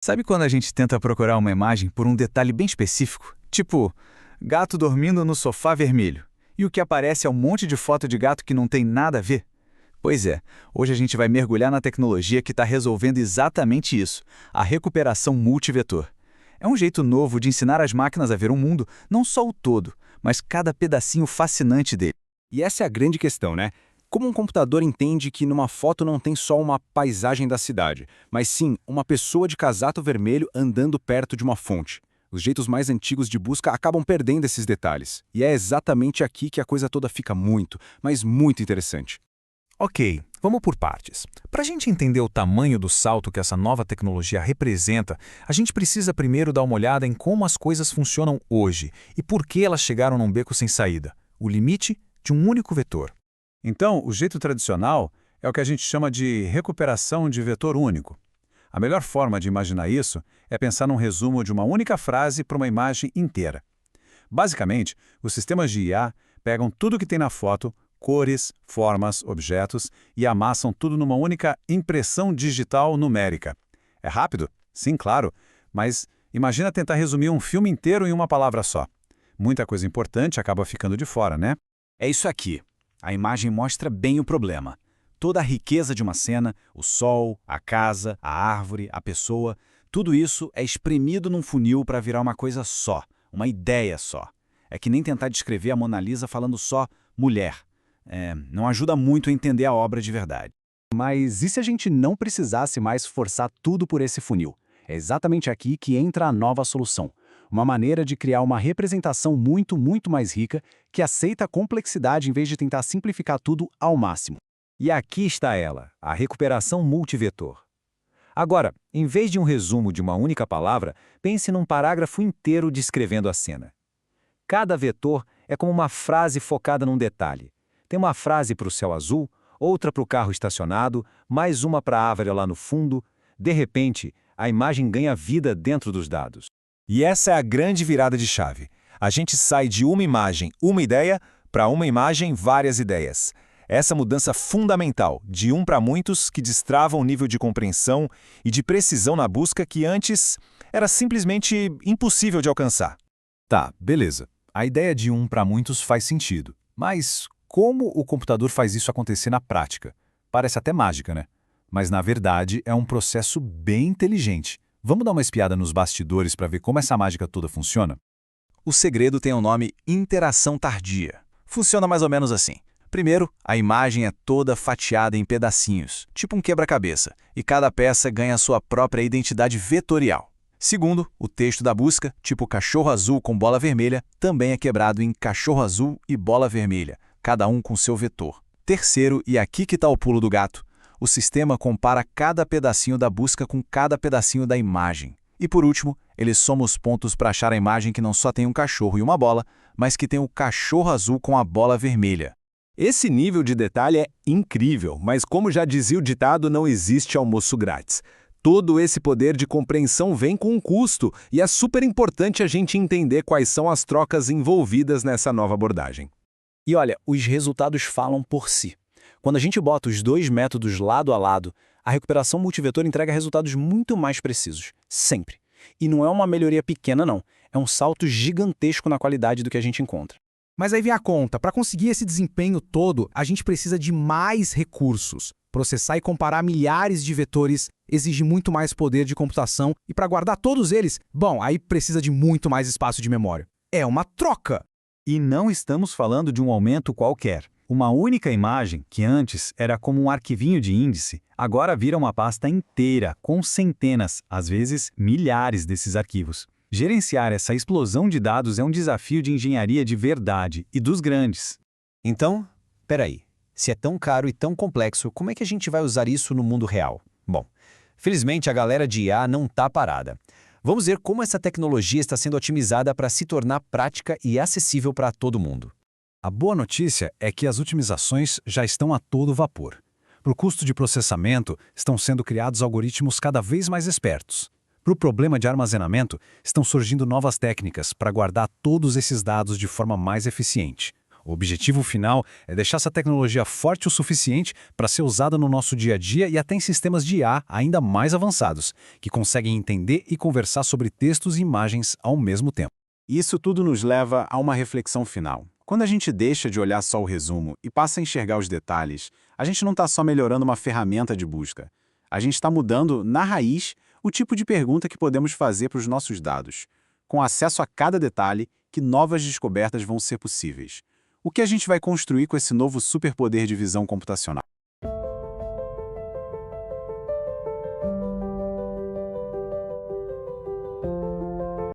Sabe quando a gente tenta procurar uma imagem por um detalhe bem específico? Tipo, gato dormindo no sofá vermelho. E o que aparece é um monte de foto de gato que não tem nada a ver? Pois é, hoje a gente vai mergulhar na tecnologia que está resolvendo exatamente isso, a recuperação multivetor. É um jeito novo de ensinar as máquinas a ver o mundo, não só o todo, mas cada pedacinho fascinante dele. E essa é a grande questão, né? Como um computador entende que numa foto não tem só uma paisagem da cidade, mas sim uma pessoa de casaco vermelho andando perto de uma fonte? Os jeitos mais antigos de busca acabam perdendo esses detalhes. E é exatamente aqui que a coisa toda fica muito, mas muito interessante. Ok, vamos por partes. Para a gente entender o tamanho do salto que essa nova tecnologia representa, a gente precisa primeiro dar uma olhada em como as coisas funcionam hoje e por que elas chegaram num beco sem saída, o limite de um único vetor. Então, o jeito tradicional é o que a gente chama de recuperação de vetor único. A melhor forma de imaginar isso é pensar num resumo de uma única frase para uma imagem inteira. Basicamente, os sistemas de IA pegam tudo que tem na foto, cores, formas, objetos, e amassam tudo numa única impressão digital numérica. É rápido? Sim, claro, mas imagina tentar resumir um filme inteiro em uma palavra só. Muita coisa importante acaba ficando de fora, né? É isso aqui. A imagem mostra bem o problema. Toda a riqueza de uma cena, o sol, a casa, a árvore, a pessoa, tudo isso é espremido num funil para virar uma coisa só, uma ideia só. É que nem tentar descrever a Mona Lisa falando só mulher. Não ajuda muito a entender a obra de verdade. Mas e se a gente não precisasse mais forçar tudo por esse funil? É exatamente aqui que entra a nova solução. Uma maneira de criar uma representação muito, muito mais rica que aceita a complexidade em vez de tentar simplificar tudo ao máximo. E aqui está ela, a recuperação multivetor. Agora, em vez de um resumo de uma única palavra, pense num parágrafo inteiro descrevendo a cena. Cada vetor é como uma frase focada num detalhe. Tem uma frase para o céu azul, outra para o carro estacionado, mais uma para a árvore lá no fundo. De repente, a imagem ganha vida dentro dos dados. E essa é a grande virada de chave. A gente sai de uma imagem, uma ideia, para uma imagem, várias ideias. Essa mudança fundamental, de um para muitos, que destrava um nível de compreensão e de precisão na busca que antes era simplesmente impossível de alcançar. Tá, beleza. A ideia de um para muitos faz sentido. Mas como o computador faz isso acontecer na prática? Parece até mágica, né? Mas na verdade é um processo bem inteligente. Vamos dar uma espiada nos bastidores para ver como essa mágica toda funciona? O segredo tem o nome interação tardia. Funciona mais ou menos assim. Primeiro, a imagem é toda fatiada em pedacinhos, tipo um quebra-cabeça, e cada peça ganha sua própria identidade vetorial. Segundo, o texto da busca, tipo cachorro azul com bola vermelha, também é quebrado em cachorro azul e bola vermelha, cada um com seu vetor. Terceiro, e aqui que está o pulo do gato, o sistema compara cada pedacinho da busca com cada pedacinho da imagem. E por último, ele soma os pontos para achar a imagem que não só tem um cachorro e uma bola, mas que tem o cachorro azul com a bola vermelha. Esse nível de detalhe é incrível, mas como já dizia o ditado, não existe almoço grátis. Todo esse poder de compreensão vem com um custo, e é super importante a gente entender quais são as trocas envolvidas nessa nova abordagem. E olha, os resultados falam por si. Quando a gente bota os dois métodos lado a lado, a recuperação multivetor entrega resultados muito mais precisos, sempre. E não é uma melhoria pequena não, é um salto gigantesco na qualidade do que a gente encontra. Mas aí vem a conta, para conseguir esse desempenho todo, a gente precisa de mais recursos. Processar e comparar milhares de vetores exige muito mais poder de computação e para guardar todos eles, bom, aí precisa de muito mais espaço de memória. É uma troca! E não estamos falando de um aumento qualquer. Uma única imagem, que antes era como um arquivinho de índice, agora vira uma pasta inteira, com centenas, às vezes milhares desses arquivos. Gerenciar essa explosão de dados é um desafio de engenharia de verdade e dos grandes. Então, peraí, se é tão caro e tão complexo, como é que a gente vai usar isso no mundo real? Bom, felizmente a galera de IA não está parada. Vamos ver como essa tecnologia está sendo otimizada para se tornar prática e acessível para todo mundo. A boa notícia é que as otimizações já estão a todo vapor. Para o custo de processamento, estão sendo criados algoritmos cada vez mais espertos. Para o problema de armazenamento, estão surgindo novas técnicas para guardar todos esses dados de forma mais eficiente. O objetivo final é deixar essa tecnologia forte o suficiente para ser usada no nosso dia a dia e até em sistemas de IA ainda mais avançados, que conseguem entender e conversar sobre textos e imagens ao mesmo tempo. Isso tudo nos leva a uma reflexão final. Quando a gente deixa de olhar só o resumo e passa a enxergar os detalhes, a gente não está só melhorando uma ferramenta de busca. A gente está mudando, na raiz, o tipo de pergunta que podemos fazer para os nossos dados. Com acesso a cada detalhe, que novas descobertas vão ser possíveis. O que a gente vai construir com esse novo superpoder de visão computacional?